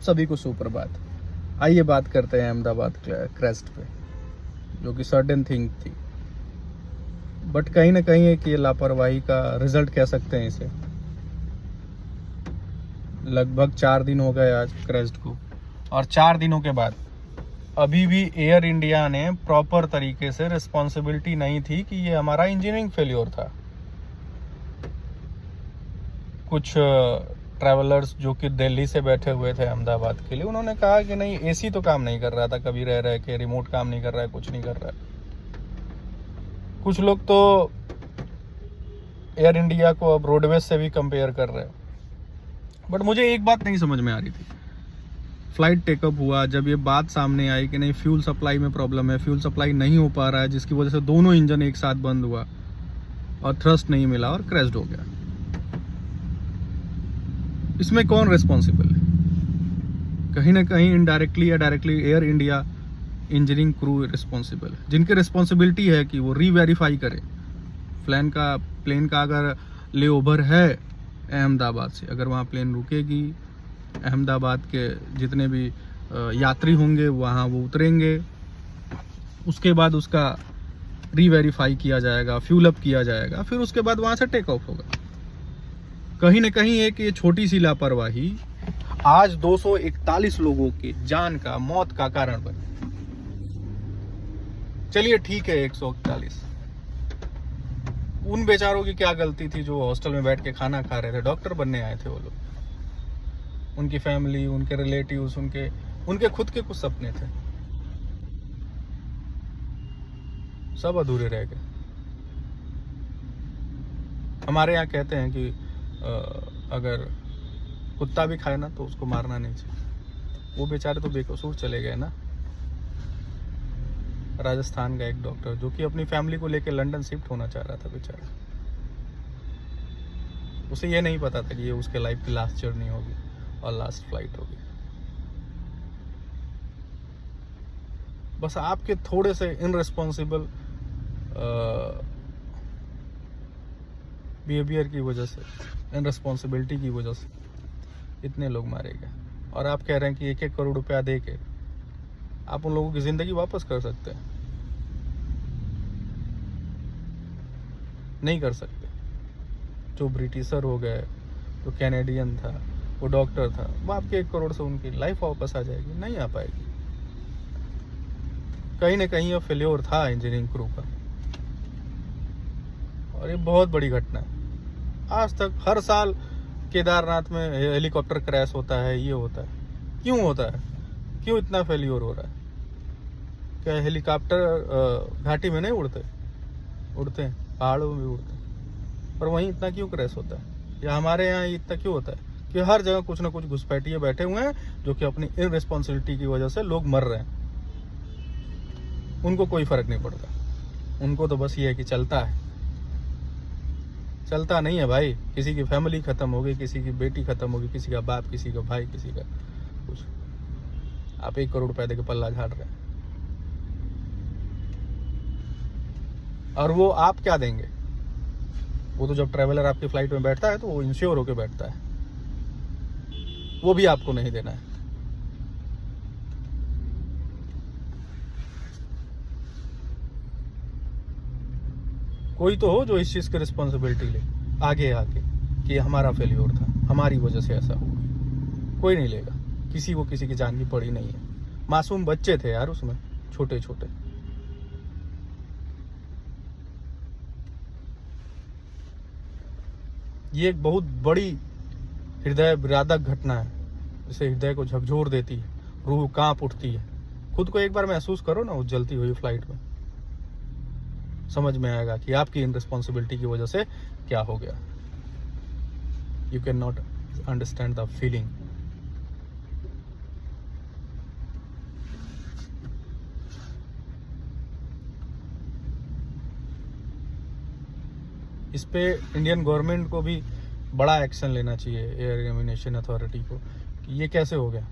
सभी को सुप्रभात। आइए बात करते हैं अहमदाबाद क्रेस्ट पे, जो कि सर्टेन थिंग थी, बट कहीं ना कहीं एक ये लापरवाही का रिजल्ट कह सकते हैं इसे। लगभग 4 दिन हो गए आज क्रेस्ट को, और 4 दिनों के बाद अभी भी एयर इंडिया ने प्रॉपर तरीके से रिस्पॉन्सिबिलिटी नहीं थी कि ये हमारा इंजीनियरिंग फेल्योर था। कुछ ट्रैवलर्स जो कि दिल्ली से बैठे हुए थे अहमदाबाद के लिए, उन्होंने कहा कि नहीं, एसी तो काम नहीं कर रहा था, कभी रह रहे के रिमोट काम नहीं कर रहा है, कुछ नहीं कर रहा है। कुछ लोग तो एयर इंडिया को अब रोडवेज से भी कंपेयर कर रहे हैं। बट मुझे एक बात नहीं समझ में आ रही थी। फ्लाइट टेकअप हुआ, जब ये बात सामने आई कि नहीं, फ्यूल सप्लाई में प्रॉब्लम है, फ्यूल सप्लाई नहीं हो पा रहा है, जिसकी वजह से दोनों इंजन एक साथ बंद हुआ और थ्रस्ट नहीं मिला और क्रैश हो गया। इसमें कौन रिस्पॉन्सिबल है? कहीं ना कहीं इनडायरेक्टली या directly air India engineering crew responsible है, जिनकी रिस्पॉन्सिबिलिटी है कि वो रीवेरीफाई करे प्लेन का अगर ले ओवर है अहमदाबाद से, अगर वहाँ प्लेन रुकेगी, अहमदाबाद के जितने भी यात्री होंगे वहाँ वो उतरेंगे, उसके बाद उसका रीवेरीफाई किया जाएगा, फ्यूल अप किया जाएगा, फिर उसके बाद वहाँ से टेक ऑफ होगा। कहीं ना कहीं एक ये छोटी सी लापरवाही आज 241 लोगों की जान का, मौत का कारण बनी। चलिए ठीक है, 141 उन बेचारों की क्या गलती थी जो हॉस्टल में बैठ के खाना खा रहे थे, डॉक्टर बनने आए थे वो लोग, उनकी फैमिली, उनके रिलेटिव्स, उनके खुद के कुछ सपने थे, सब अधूरे रह गए। हमारे यहाँ कहते हैं कि अगर कुत्ता भी खाए ना तो उसको मारना नहीं चाहिए। वो बेचारे तो बेकसूर चले गए ना। राजस्थान का एक डॉक्टर जो कि अपनी फैमिली को लेकर लंदन शिफ्ट होना चाह रहा था, बेचारा, उसे ये नहीं पता था कि ये उसके लाइफ की लास्ट जर्नी होगी और लास्ट फ्लाइट होगी। बस आपके थोड़े से इनरिस्पॉन्सिबल बिहेवियर की वजह से, इनरिस्पॉन्सिबिलिटी की वजह से इतने लोग मारे गए, और आप कह रहे हैं कि 1-1 करोड़ रुपया दे के आप उन लोगों की जिंदगी वापस कर सकते हैं? नहीं कर सकते। जो ब्रिटिशर हो गए, जो कैनेडियन था, वो डॉक्टर था, वो आपके 1 करोड़ से उनकी लाइफ वापस आ जाएगी? नहीं आ पाएगी। कहीं ना कहीं ये फेल्योर था इंजीनियरिंग क्रू का, और ये बहुत बड़ी घटना है। आज तक हर साल केदारनाथ में हेलीकॉप्टर क्रैश होता है, ये होता है। क्यों होता है? क्यों इतना फेल्योर हो रहा है? क्या हेलीकॉप्टर घाटी में नहीं उड़ते हैं, पहाड़ों में भी उड़ते हैं, पर वहीं इतना क्यों क्रैश होता है? या हमारे यहाँ इतना क्यों होता है कि हर जगह कुछ ना कुछ घुसपैठिए बैठे हुए हैं जो कि अपनी इररिस्पॉन्सिबिलिटी की वजह से लोग मर रहे हैं। उनको कोई फर्क नहीं पड़ता, उनको तो बस ये है कि चलता है। चलता नहीं है भाई। किसी की फैमिली खत्म हो गई, किसी की बेटी खत्म हो गई, किसी का बाप, किसी का भाई, किसी का कुछ। आप 1 करोड़ रुपए देके पल्ला झाड़ रहे हैं, और वो आप क्या देंगे? वो तो जब ट्रैवलर आपकी फ्लाइट में बैठता है तो वो इंश्योर होके बैठता है, वो भी आपको नहीं देना है। कोई तो हो जो इस चीज की रिस्पॉन्सिबिलिटी ले आगे आके कि हमारा फेल्योर था, हमारी वजह से ऐसा हुआ। कोई नहीं लेगा। किसी को किसी की जान की पड़ी नहीं है। मासूम बच्चे थे यार उसमें, छोटे छोटे। ये एक बहुत बड़ी हृदय विदारक घटना है, इसे हृदय को झकझोर देती है, रूह कांप उठती है। खुद को एक बार महसूस करो ना उस जलती हुई फ्लाइट में, समझ में आएगा कि आपकी इन रिस्पॉन्सिबिलिटी की वजह से क्या हो गया। You can not understand the feeling. इस पे इंडियन गवर्नमेंट को भी बड़ा एक्शन लेना चाहिए, एयर एविएशन अथॉरिटी को, कि ये कैसे हो गया।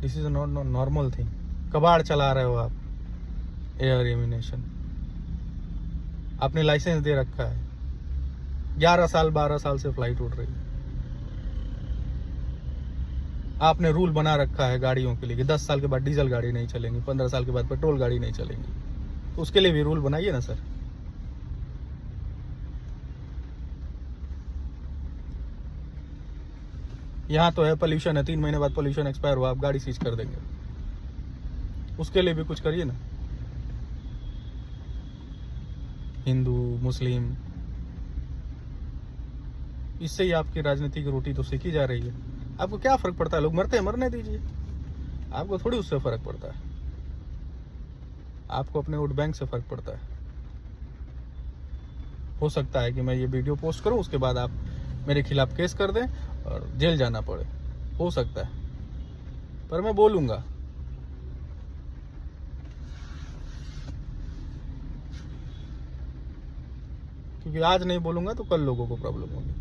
This is not normal thing. कबाड़ चला रहे हो आप एयर एविएशन, आपने लाइसेंस दे रखा है, 11 साल 12 साल से फ्लाइट उड़ रही है, आपने रूल बना रखा है गाड़ियों के लिए कि 10 साल के बाद डीजल गाड़ी नहीं चलेंगी, 15 साल के बाद पेट्रोल गाड़ी नहीं चलेंगी, तो उसके लिए भी रूल बनाइए ना सर। यहाँ तो है पोल्यूशन है, 3 महीने बाद पोल्यूशन एक्सपायर हुआ, आप गाड़ी सीज कर देंगे, उसके लिए भी कुछ करिए ना। हिंदू मुस्लिम, इससे ही आपकी राजनीति की रोटी तो सीखी जा रही है। आपको क्या फर्क पड़ता है, लोग मरते हैं मरने दीजिए, आपको थोड़ी उससे फर्क पड़ता है, आपको अपने वोट बैंक से फर्क पड़ता है। हो सकता है कि मैं ये वीडियो पोस्ट करूं, उसके बाद आप मेरे खिलाफ केस कर दें और जेल जाना पड़े, हो सकता है, पर मैं बोलूंगा। क्योंकि आज नहीं बोलूंगा तो कल लोगों को प्रॉब्लम होगी।